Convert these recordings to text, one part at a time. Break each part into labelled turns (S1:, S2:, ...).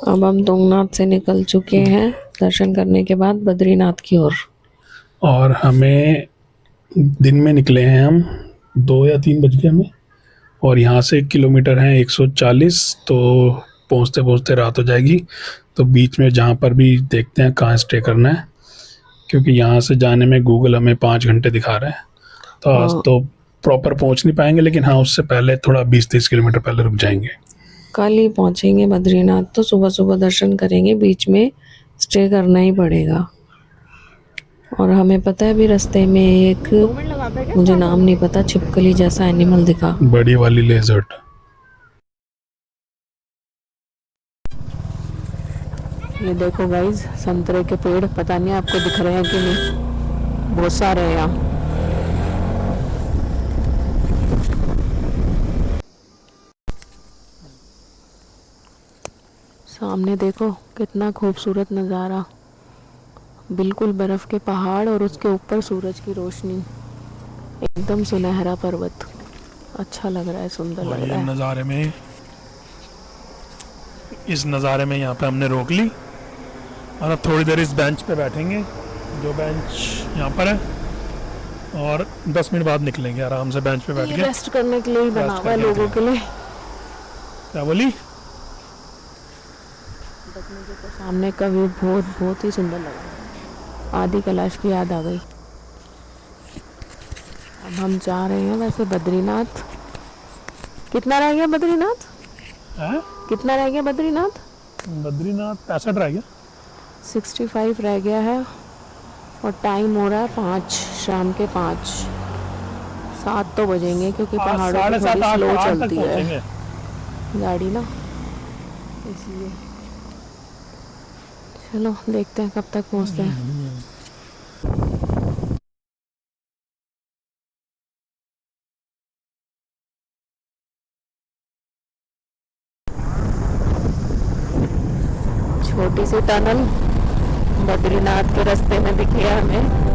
S1: अब हम तुंगनाथ से निकल चुके हैं दर्शन करने के बाद बद्रीनाथ की ओर।
S2: और हमें दिन में निकले हैं हम, 2 या 3 बज गए हमें। और यहाँ से किलोमीटर हैं 140, तो पहुँचते पहुँचते रात हो जाएगी। तो बीच में जहाँ पर भी देखते हैं कहाँ स्टे करना है, क्योंकि यहाँ से जाने में गूगल हमें 5 घंटे दिखा रहा है। तो आज
S1: हाँ,
S2: तो प्रॉपर पहुँच नहीं पाएंगे, लेकिन हाँ उससे पहले थोड़ा 20-30 किलोमीटर पहले रुक जाएंगे।
S1: कल ही पहुंचेंगे बद्रीनाथ, तो सुबह सुबह दर्शन करेंगे, बीच में स्टे करना ही पड़ेगा। और हमें पता है भी रास्ते में एक, मुझे नाम नहीं पता, छिपकली जैसा एनिमल दिखा।
S2: बड़ी वाली लेजर्ट।
S1: ये देखो गाइज, संतरे के पेड़, पता नहीं आपको दिख रहे हैं कि नहीं, बहुत सारे हैं यहाँ। सामने देखो कितना खूबसूरत नज़ारा, बिल्कुल बर्फ के पहाड़ और उसके ऊपर सूरज की रोशनी, एकदम सुनहरा पर्वत। अच्छा लग रहा है, सुंदर
S2: और
S1: लग
S2: ये
S1: रहा है।
S2: नज़ारे में, इस नज़ारे में यहाँ पे हमने रोक ली। और अब थोड़ी देर इस बेंच पे बैठेंगे, जो बेंच यहाँ पर है, और 10 मिनट बाद निकलेंगे आराम से बेंच पे बैठ
S1: ये
S2: के।
S1: रेस्ट करने के लिए ही बना
S2: रेस्ट
S1: हुआ है,
S2: करके
S1: लोगों के लिए।
S2: क्या बोली?
S1: मुझे तो सामने का व्यू बहुत बहुत ही सुंदर लगा, आदि कैलाश की याद आ गई। अब हम जा रहे हैं वैसे बद्रीनाथ। कितना रह गया बद्रीनाथ?
S2: है
S1: कितना रह गया बद्रीनाथ?
S2: बद्रीनाथ 65 रह गया।
S1: 65 रह गया है। और टाइम हो रहा है 5, शाम के 5। 7 तो बजेंगे, क्योंकि पहाड़ों पे थोड़ी
S2: 7:30
S1: स्लो
S2: 8 तक
S1: चलती है
S2: पहुँचेंगे।
S1: गाड़ी ना, इसलिए। चलो देखते हैं कब तक पहुँचते हैं। छोटी सी टनल बद्रीनाथ के रास्ते में दिखी है हमें।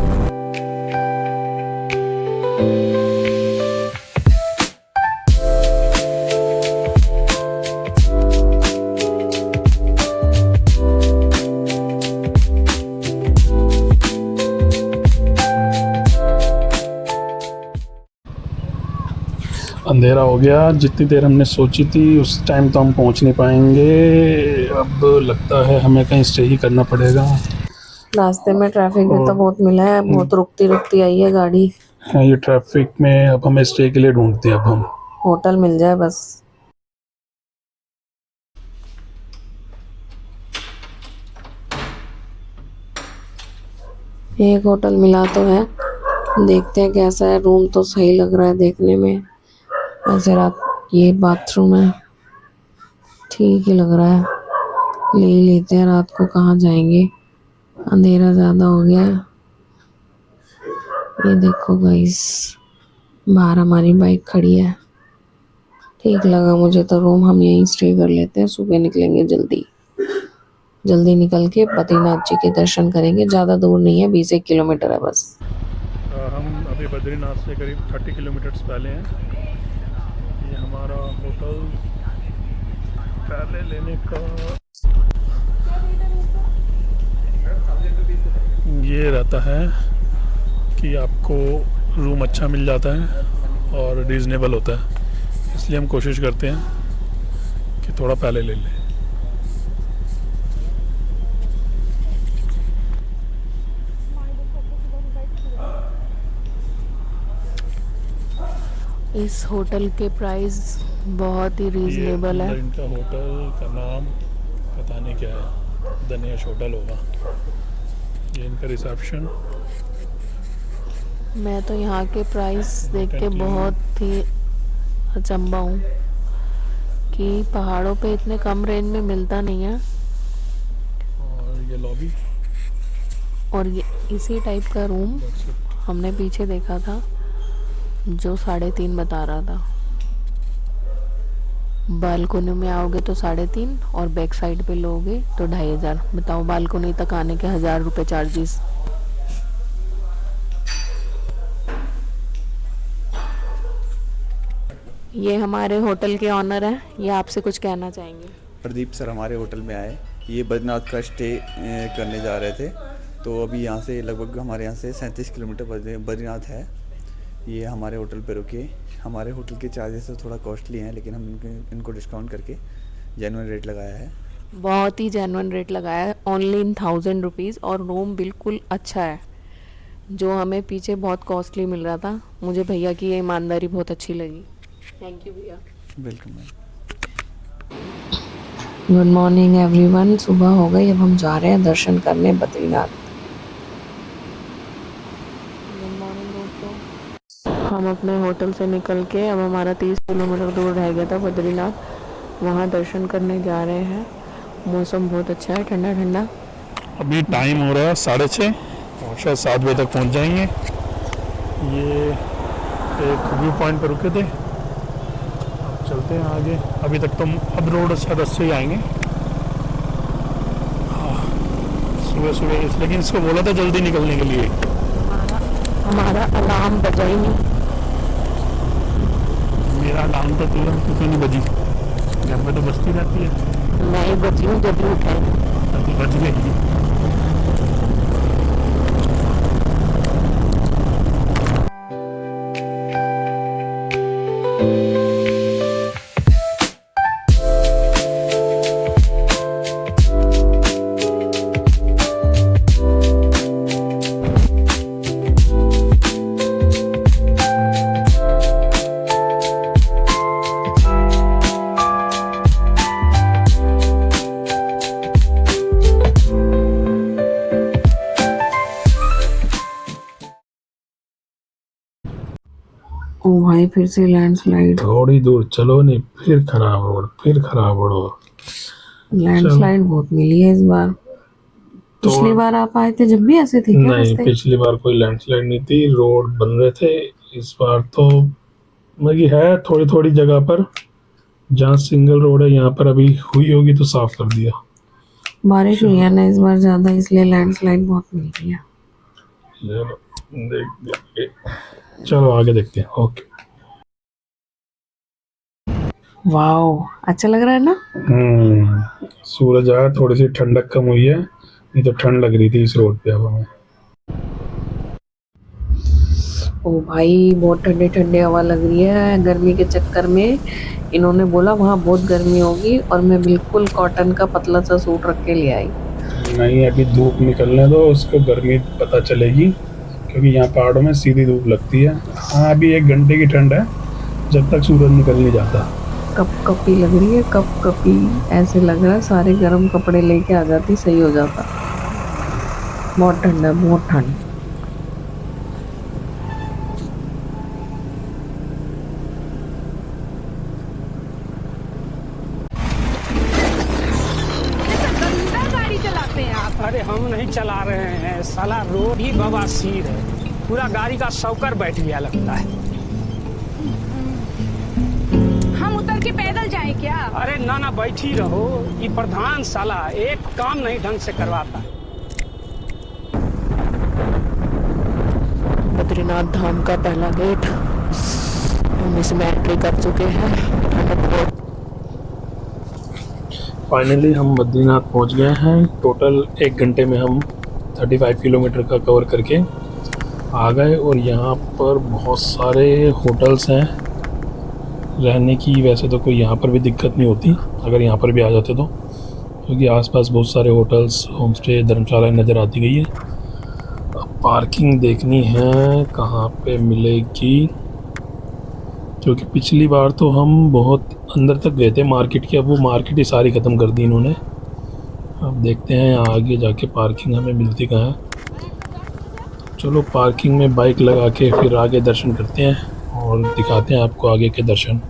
S2: अंधेरा हो गया। जितनी देर हमने सोची थी उस टाइम तो हम पहुंच नहीं पाएंगे। अब लगता है हमें कहीं स्टे ही करना पड़ेगा।
S1: रास्ते में ट्रैफिक भी तो
S2: और
S1: बहुत मिला है, बहुत रुकती रुकती आई है गाड़ी।
S2: ये ट्रैफिक में अब हमें स्टे के लिए ढूंढते हैं अब हम।
S1: होटल मिल जाए बस। एक होटल मिला तो है, देखते हैं कैसा है। रूम तो सही लग रहा है देखने में, वैसे रात, ये बाथरूम है, ठीक ही लग रहा है। ले ही लेते हैं, रात को कहाँ जाएंगे, अंधेरा ज़्यादा हो गया है। ये देखो गाइस, बाहर हमारी बाइक खड़ी है। ठीक लगा मुझे तो रूम, हम यहीं स्टे कर लेते हैं। सुबह निकलेंगे जल्दी जल्दी, निकल के बद्रीनाथ जी के दर्शन करेंगे। ज़्यादा दूर नहीं है, 20 किलोमीटर है बस।
S2: हम अभी बद्रीनाथ से करीब 30 किलोमीटर्स पहले हैं। ये हमारा होटल पहले लेने का ये रहता है कि आपको रूम अच्छा मिल जाता है और रीज़नेबल होता है, इसलिए हम कोशिश करते हैं कि थोड़ा पहले ले लें।
S1: इस होटल के प्राइस बहुत ही रीजनेबल है।
S2: इनका होटल का नाम पता नहीं क्या है, दनेश होटल होगा। ये इनका रिसेप्शन।
S1: मैं तो यहाँ के प्राइस देख के बहुत ही अचंभा हूँ कि पहाड़ों पे इतने कम रेंज में मिलता नहीं है।
S2: और ये लॉबी,
S1: और ये इसी टाइप का रूम हमने पीछे देखा था, जो 3.5 बता रहा था। बालकोनी में आओगे तो 3.5, और बैक साइड पे लोगे तो 2,500। बताओ, बालकोनी तक आने के 1,000 रुपये चार्जेस। ये हमारे होटल के ऑनर हैं, ये आपसे कुछ कहना चाहेंगे।
S3: प्रदीप सर हमारे होटल में आए। ये बद्रीनाथ का स्टे करने जा रहे थे। तो अभी यहाँ से लगभग हमारे यहाँ से 37 किलोमीटर बद्रीनाथ है। ये हमारे होटल पे रुके। हमारे होटल के चार्जेस तो थोड़ा कॉस्टली हैं, लेकिन हम इनको डिस्काउंट करके जेन्युइन रेट लगाया है।
S1: बहुत ही जेन्युइन रेट लगाया है, ओनली इन 1000 रुपीज़। और रूम बिल्कुल अच्छा है, जो हमें पीछे बहुत कॉस्टली मिल रहा था। मुझे भैया की ये ईमानदारी बहुत अच्छी लगी। थैंक यू भैया।
S3: Welcome ma'am.
S1: Good morning everyone. सुबह हो गई, अब हम जा रहे हैं दर्शन करने बद्रीनाथ। गुड मॉर्निंग दोस्तों। हम अपने होटल से निकल के, अब हमारा 30 किलोमीटर दूर रह गया था बद्रीनाथ, वहाँ दर्शन करने जा रहे हैं। मौसम बहुत अच्छा है, ठंडा ठंडा।
S2: अभी टाइम हो रहा है 6:30 और शायद 7 बजे तक पहुंच जाएंगे। ये एक व्यू पॉइंट पर रुके थे, अब चलते हैं आगे। अभी तक तो अब रोड शायद अच्छे ही आएंगे। सुबह सुबह लेकिन इसको बोला था जल्दी निकलने के लिए।
S1: हमारा अलार्म बजा ही नहीं।
S2: मेरा अलार्म तो तुरंत क्यों नहीं बजी, घर में तो बजती रहती है।
S1: मैं ही बजी हूँ जब भी उठाई।
S2: तो बज गई।
S1: ओ भाई, फिर से लैंडस्लाइड।
S2: थोड़ी दूर चलो नहीं, फिर खराब रोड, फिर खराब रोड।
S1: लैंडस्लाइड बहुत मिली है इस बार। पिछली बार आप आए थे जब भी ऐसे थे क्या
S2: नहीं,
S1: रास्ते?
S2: पिछली बार कोई लैंडस्लाइड नहीं थी, रोड बन रहे थे। इस बार तो मतलब है थोड़ी थोड़ी जगह पर, जहाँ सिंगल रोड है यहाँ पर अभी हुई होगी तो साफ कर दिया।
S1: बारिश हुई है ना इस बार ज्यादा, इसलिए लैंडस्लाइड बहुत मिल रही है।
S2: चलो आगे देखते हैं। ओके।
S1: वाओ, अच्छा लग रहा है ना?
S2: सूरज आया, थोड़ी सी ठंडक कम हुई है, नहीं तो ठंड लग रही थी इस रोड पे अब हमें।
S1: ओ भाई, बहुत ठंडे ठंडे हवा लग रही है। गर्मी के चक्कर में इन्होंने बोला वहाँ बहुत गर्मी होगी, और मैं बिल्कुल कॉटन का पतला सा सूट रख के ले आई।
S2: नहीं, अभी धूप निकलने दो, उसको गर्मी पता चलेगी, क्योंकि यहाँ पहाड़ों में सीधी धूप लगती है। हाँ, अभी 1 घंटे की ठंड है, जब तक सूरज निकल नहीं जाता।
S1: कप कपी लग रही है, कप कपी। ऐसे लग रहा है सारे गर्म कपड़े लेके आ जाती, सही हो जाता। बहुत ठंड है, बहुत ठंड।
S4: गाड़ी चलाते हैं आप?
S5: अरे हम नहीं चला रहे हैं, साला रोड ही बवासीर है, पूरा गाड़ी का शौकर बैठ गया लगता है।
S4: हम उतर के पैदल जाएं क्या?
S5: अरे ना ना, बैठी रहो। ये प्रधान साला एक काम नहीं ढंग से करवाता।
S1: बद्रीनाथ धाम का पहला गेट, हम इसमें एंट्री कर चुके हैं।
S2: फाइनली हम बद्रीनाथ पहुंच गए हैं। टोटल 1 घंटे में हम 35 किलोमीटर का कवर करके आ गए। और यहाँ पर बहुत सारे होटल्स हैं रहने की। वैसे तो कोई यहाँ पर भी दिक्कत नहीं होती अगर यहाँ पर भी आ जाते तो, क्योंकि आसपास बहुत सारे होटल्स, होम स्टे, धर्मशालाएँ नज़र आती गई है। अब पार्किंग देखनी है कहाँ पे मिलेगी, क्योंकि पिछली बार तो हम बहुत अंदर तक गए थे मार्केट की। अब वो मार्केट ही सारी ख़त्म कर दी इन्होंने। अब देखते हैं आगे जाके पार्किंग हमें मिलती कहाँ है। चलो पार्किंग में बाइक लगा के फिर आगे दर्शन करते हैं और दिखाते हैं आपको आगे के दर्शन।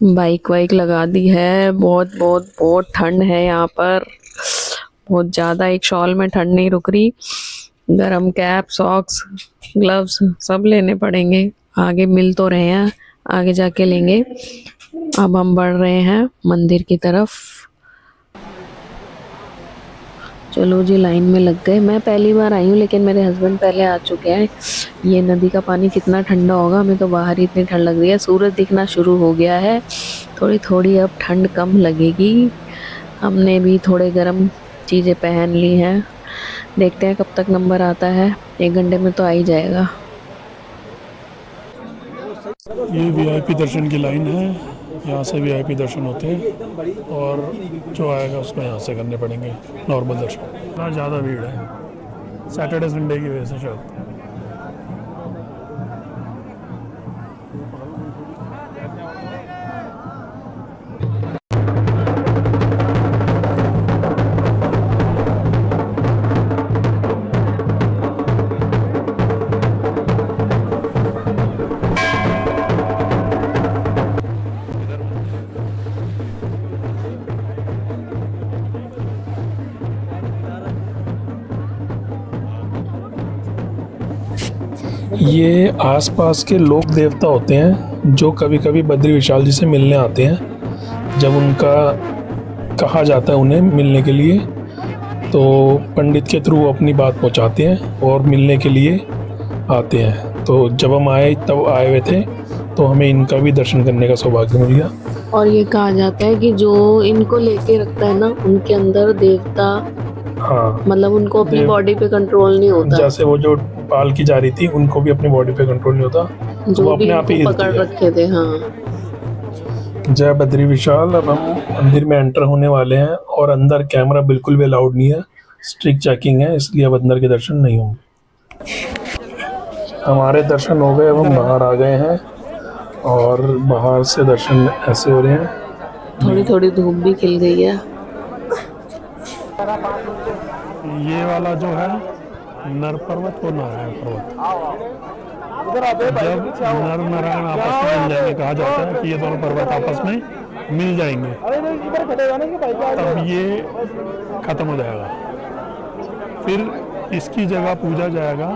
S1: बाइक वाइक लगा दी है। बहुत बहुत बहुत ठंड है यहाँ पर, बहुत ज़्यादा। एक शॉल में ठंड नहीं रुक रही। गरम कैप, सॉक्स, ग्लव्स सब लेने पड़ेंगे। आगे मिल तो रहे हैं, आगे जाके लेंगे। अब हम बढ़ रहे हैं मंदिर की तरफ। चलो जी, लाइन में लग गए। मैं पहली बार आई हूँ लेकिन मेरे हस्बैंड पहले आ चुके हैं। ये नदी का पानी कितना ठंडा होगा, हमें तो बाहर ही इतनी ठंड लग रही है। सूरज दिखना शुरू हो गया है, थोड़ी थोड़ी अब ठंड कम लगेगी। हमने भी थोड़े गर्म चीज़ें पहन ली हैं। देखते हैं कब तक नंबर आता है, 1 घंटे में तो आ ही जाएगा।
S2: ये वीआईपी दर्शन की लाइन है, यहाँ से वीआईपी दर्शन होते हैं और जो आएगा उसको यहाँ से करने पड़ेंगे नॉर्मल दर्शन। इतना ज़्यादा भीड़ है सैटरडे संडे की वजह से शायद। ये आसपास के लोक देवता होते हैं जो कभी कभी बद्री विशाल जी से मिलने आते हैं। जब उनका कहा जाता है उन्हें मिलने के लिए, तो पंडित के थ्रू अपनी बात पहुंचाते हैं और मिलने के लिए आते हैं। तो जब हम आए तब आए हुए थे, तो हमें इनका भी दर्शन करने का सौभाग्य मिल गया।
S1: और ये कहा जाता है कि जो इनको लेके रखता है ना, उनके अंदर देवता,
S2: हाँ,
S1: मतलब उनको अपनी बॉडी पे कंट्रोल नहीं होता।
S2: जैसे वो जो पाल की जा रही थी उनको भी अपनी बॉडी पे कंट्रोल नहीं होता,
S1: जो
S2: वो
S1: भी
S2: अपने आप ही
S1: इनको
S2: हिलती
S1: पकड़
S2: है।
S1: रखे थे। हाँ,
S2: जय बद्री विशाल। अब हम मंदिर में एंटर होने वाले हैं और अंदर कैमरा बिल्कुल भी अलाउड नहीं है, स्ट्रिक्ट चेकिंग है, इसलिए अब अंदर के दर्शन नहीं होंगे। हमारे दर्शन हो गए, अब हम बाहर आ गए हैं और बाहर से दर्शन ऐसे हो रहे हैं।
S1: थोड़ी थोड़ी धूप भी खिल गई है।
S2: ये वाला जो है नर पर्वत और नारायण पर्वत, जब नर नारायण आपस में मिल जाएंगे, कहा जाता है कि ये दोनों पर्वत आपस में मिल जाएंगे, तब ये खत्म हो जाएगा। फिर इसकी जगह पूजा जाएगा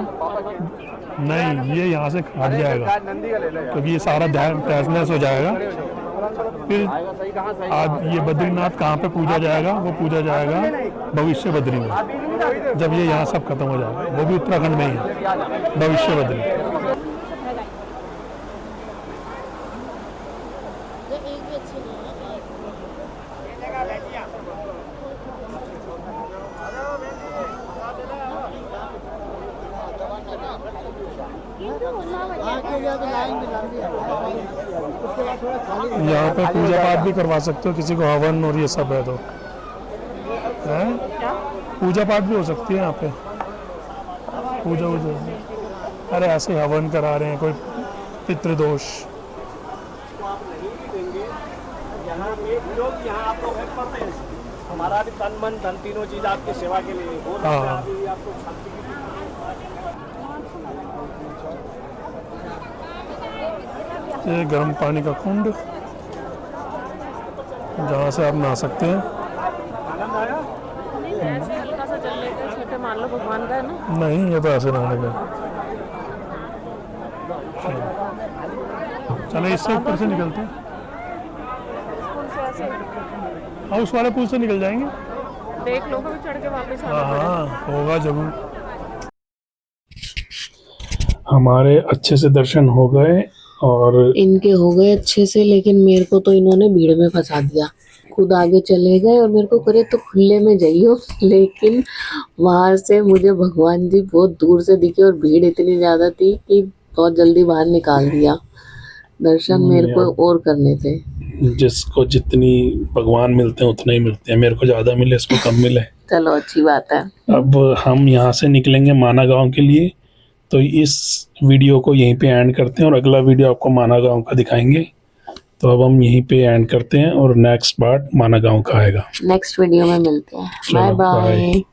S2: नहीं, ये यहाँ से हट जाएगा क्योंकि ये सारा ध्यान तहस हो जाएगा। फिर आज ये बद्रीनाथ कहाँ पे पूजा जाएगा, वो पूजा जाएगा भविष्य बद्री में, जब ये यहाँ सब खत्म हो जाएगा। वो भी उत्तराखंड में ही है, भविष्य बद्री। यहाँ पे पूजा पाठ भी करवा सकते हो, किसी को हवन और ये सब है तो है, पूजा पाठ भी हो सकती है यहाँ पे। पूजा अरे ऐसे हवन करा रहे हैं, कोई पितृदोष।
S5: हमारा भी तन मन धन तीनों चीज आपकी सेवा के लिए।
S2: हाँ, ये गर्म पानी का कुंड जहाँ से आप नहा सकते हैं।
S1: ऐसे हल्का सा जल लेकर छोटे मान लो भगवान का है ना।
S2: नहीं, ये तो ऐसे नहाने का। चलो इससे ऊपर से निकलते हैं, हाँ उस वाले पुल से निकल जाएंगे।
S1: देख लो कभी चढ़ के वापस
S2: हाँ हाँ, होगा जरूर। हमारे अच्छे से दर्शन हो गए और
S1: इनके हो गए अच्छे से, लेकिन मेरे को तो इन्होंने भीड़ में फंसा दिया। खुद आगे चले गए और मेरे को करे तो खुले में जाइयो, लेकिन वहां से मुझे भगवान जी बहुत दूर से दिखे और भीड़ इतनी ज्यादा थी कि बहुत जल्दी बाहर निकाल दिया। दर्शन मेरे को और करने थे।
S2: जिसको जितनी भगवान मिलते हैं उतने ही मिलते हैं, मेरे को ज्यादा मिले, इसको कम मिले।
S1: चलो अच्छी बात है।
S2: अब हम यहाँ से निकलेंगे माना गांव के लिए, तो इस वीडियो को यहीं पे एंड करते हैं और अगला वीडियो आपको माना गांव का दिखाएंगे। तो अब हम यहीं पे एंड करते हैं और नेक्स्ट पार्ट माना गांव का आएगा।
S1: नेक्स्ट वीडियो में मिलते हैं।
S2: चलो,
S1: बाय बाय।